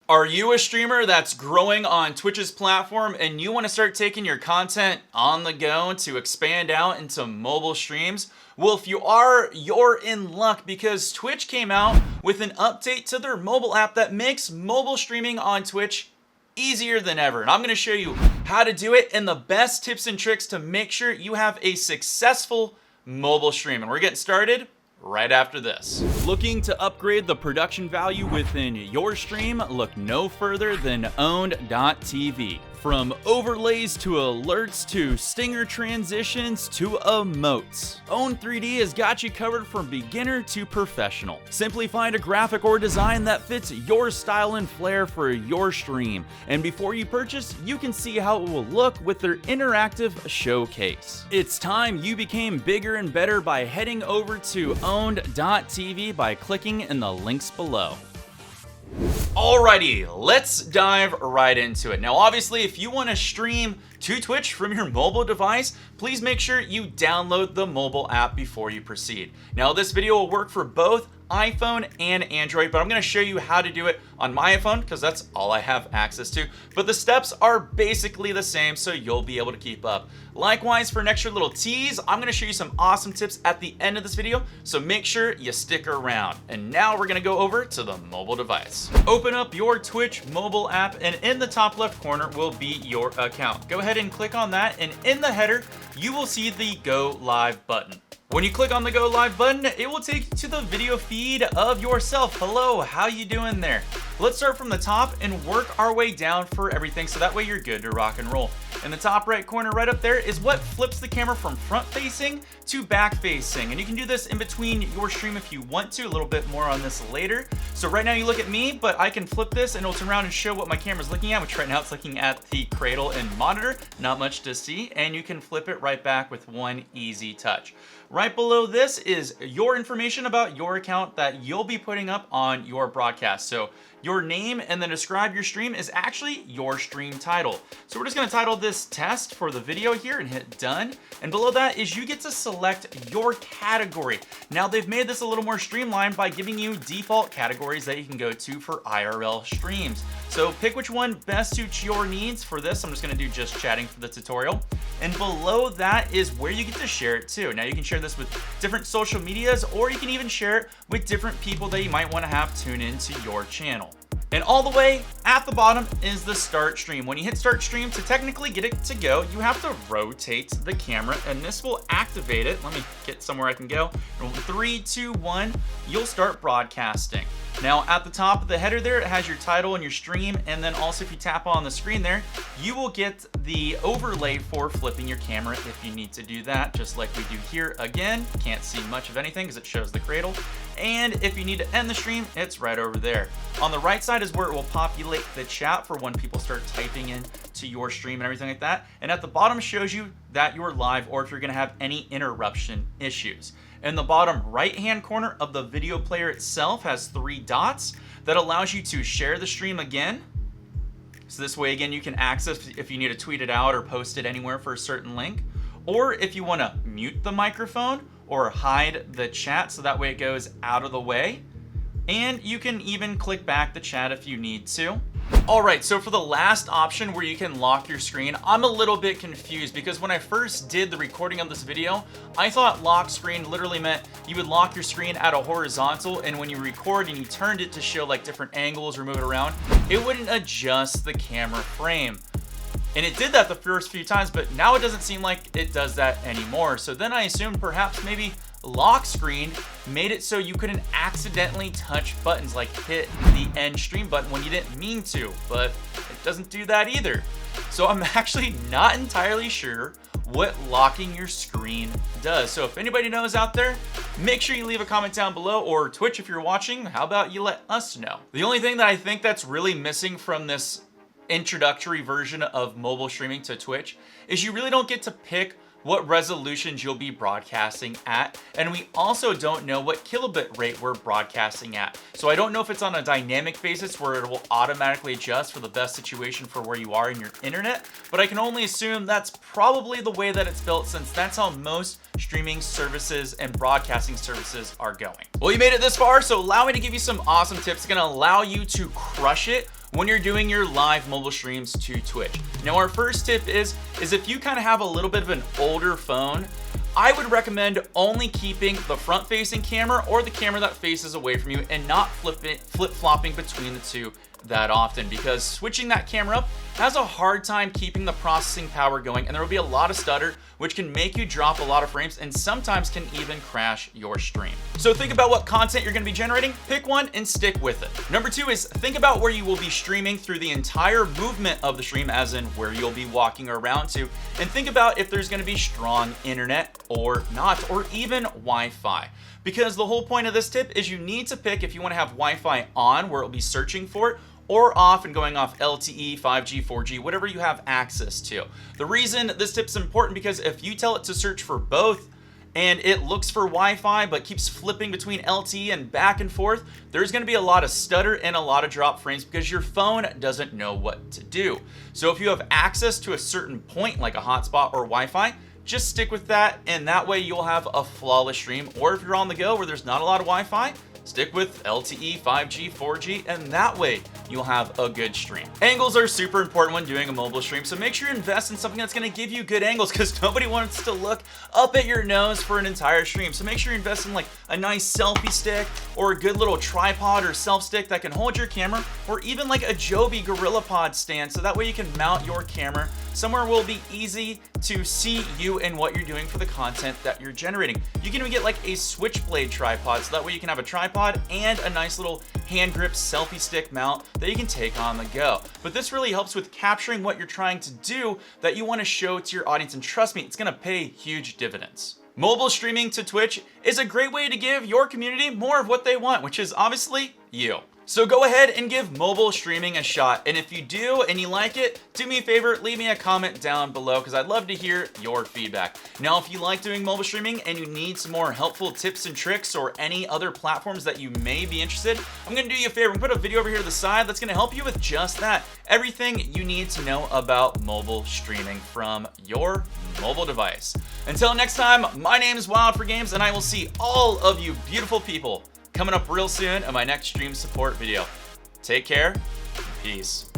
Are you a streamer that's growing on Twitch's platform and you want to start taking your content on the go to expand out into mobile streams? Well, if you are, you're in luck because Twitch came out with an update to their mobile app that makes mobile streaming on Twitch easier than ever. And I'm going to show you how to do it and the best tips and tricks to make sure you have a successful mobile stream. And we're getting started right after this. Looking to upgrade the production value within your stream? Look no further than owned.tv. From overlays to alerts to stinger transitions to emotes, Own3D has got you covered from beginner to professional. Simply find a graphic or design that fits your style and flair for your stream. And before you purchase, you can see how it will look with their interactive showcase. It's time you became bigger and better by heading over to owned.tv by clicking in the links below. Alrighty, let's dive right into it. Now, obviously, if you want to stream to Twitch from your mobile device, please make sure you download the mobile app before you proceed. Now, this video will work for both iPhone and Android, but I'm going to show you how to do it on my iPhone because that's all I have access to. But the steps are basically the same, so you'll be able to keep up. Likewise, for an extra little tease, I'm going to show you some awesome tips at the end of this video, so make sure you stick around. And now we're going to go over to the mobile device. Open up your Twitch mobile app, and in the top left corner will be your account. Go ahead and click on that, and in the header, you will see the Go Live button. When you click on the Go Live button, it will take you to the video feed of yourself. Hello, how you doing there? Let's start from the top and work our way down for everything so that way you're good to rock and roll. In the top right corner right up there is what flips the camera from front facing to back facing. And you can do this in between your stream if you want to, a little bit more on this later. So right now you look at me, but I can flip this and it'll turn around and show what my camera's looking at, which right now it's looking at the cradle and monitor, not much to see. And you can flip it right back with one easy touch. Right below this is your information about your account that you'll be putting up on your broadcast. So your name and then describe your stream is actually your stream title. So we're just gonna title this test for the video here and hit done. And below that is you get to select your category. Now they've made this a little more streamlined by giving you default categories that you can go to for IRL streams. So pick which one best suits your needs. For this, I'm just gonna do just chatting for the tutorial. And below that is where you get to share it too. Now you can share this with different social medias, or you can even share it with different people that you might want to have tune into your channel. And all the way at the bottom is the start stream. When you hit start stream, to technically get it to go, you have to rotate the camera and this will activate it. Let me get somewhere I can go. 3, 2, 1, you'll start broadcasting. Now at the top of the header there, it has your title and your stream. And then also if you tap on the screen there, you will get the overlay for flipping your camera if you need to do that, just like we do here. Again, can't see much of anything because it shows the cradle. And if you need to end the stream, it's right over there. On the right side is where it will populate the chat for when people start typing in to your stream and everything like that. And at the bottom shows you that you're live or if you're gonna have any interruption issues. In the bottom right-hand corner of the video player itself has 3 dots that allows you to share the stream again. So this way, again, you can access if you need to tweet it out or post it anywhere for a certain link. Or if you wanna mute the microphone or hide the chat so that way it goes out of the way. And you can even click back the chat if you need to. All right, so for the last option where you can lock your screen, I'm a little bit confused because when I first did the recording of this video, I thought lock screen literally meant you would lock your screen at a horizontal, and when you record and you turned it to show like different angles or move it around, it wouldn't adjust the camera frame. And it did that the first few times, but now it doesn't seem like it does that anymore. So then I assumed perhaps maybe lock screen made it so you couldn't accidentally touch buttons like hit the end stream button when you didn't mean to, but it doesn't do that either. So I'm actually not entirely sure what locking your screen does. So if anybody knows out there, make sure you leave a comment down below, or Twitch if you're watching, how about you let us know. The only thing that I think that's really missing from this introductory version of mobile streaming to Twitch is you really don't get to pick what resolutions you'll be broadcasting at, and we also don't know what kilobit rate we're broadcasting at. So I don't know if it's on a dynamic basis where it will automatically adjust for the best situation for where you are in your internet, but I can only assume that's probably the way that it's built, since that's how most streaming services and broadcasting services are going. Well, you made it this far, so allow me to give you some awesome tips. It's gonna allow you to crush it when you're doing your live mobile streams to Twitch. Now, our first tip is if you kind of have a little bit of an older phone, I would recommend only keeping the front-facing camera or the camera that faces away from you and not flip-flopping between the two that often, because switching that camera up has a hard time keeping the processing power going, and there will be a lot of stutter, which can make you drop a lot of frames and sometimes can even crash your stream. So think about what content you're going to be generating, pick one and stick with it. Number two is think about where you will be streaming through the entire movement of the stream, as in where you'll be walking around to, and think about if there's going to be strong internet or not, or even Wi-Fi. Because the whole point of this tip is you need to pick if you want to have Wi-Fi on, where it'll be searching for it, or off and going off LTE, 5G, 4G, whatever you have access to. The reason this tip's important because if you tell it to search for both and it looks for Wi-Fi but keeps flipping between LTE and back and forth, there's going to be a lot of stutter and a lot of drop frames because your phone doesn't know what to do. So if you have access to a certain point like a hotspot or Wi-Fi, just stick with that, and that way you'll have a flawless stream. Or if you're on the go where there's not a lot of Wi-Fi, stick with LTE, 5G, 4G, and that way you'll have a good stream. Angles are super important when doing a mobile stream, so make sure you invest in something that's gonna give you good angles, because nobody wants to look up at your nose for an entire stream. So make sure you invest in like a nice selfie stick or a good little tripod or self stick that can hold your camera, or even like a Joby GorillaPod stand, so that way you can mount your camera somewhere will be easy to see you and what you're doing for the content that you're generating. You can even get like a switchblade tripod, so that way you can have a tripod and a nice little hand grip selfie stick mount that you can take on the go. But this really helps with capturing what you're trying to do that you want to show to your audience, and trust me, it's going to pay huge dividends. Mobile streaming to Twitch is a great way to give your community more of what they want, which is obviously you. So go ahead and give mobile streaming a shot. And if you do and you like it, do me a favor, leave me a comment down below because I'd love to hear your feedback. Now, if you like doing mobile streaming and you need some more helpful tips and tricks or any other platforms that you may be interested, I'm gonna do you a favor and put a video over here to the side that's gonna help you with just that. Everything you need to know about mobile streaming from your mobile device. Until next time, my name is Wild4Games, and I will see all of you beautiful people coming up real soon in my next stream support video. Take care, peace.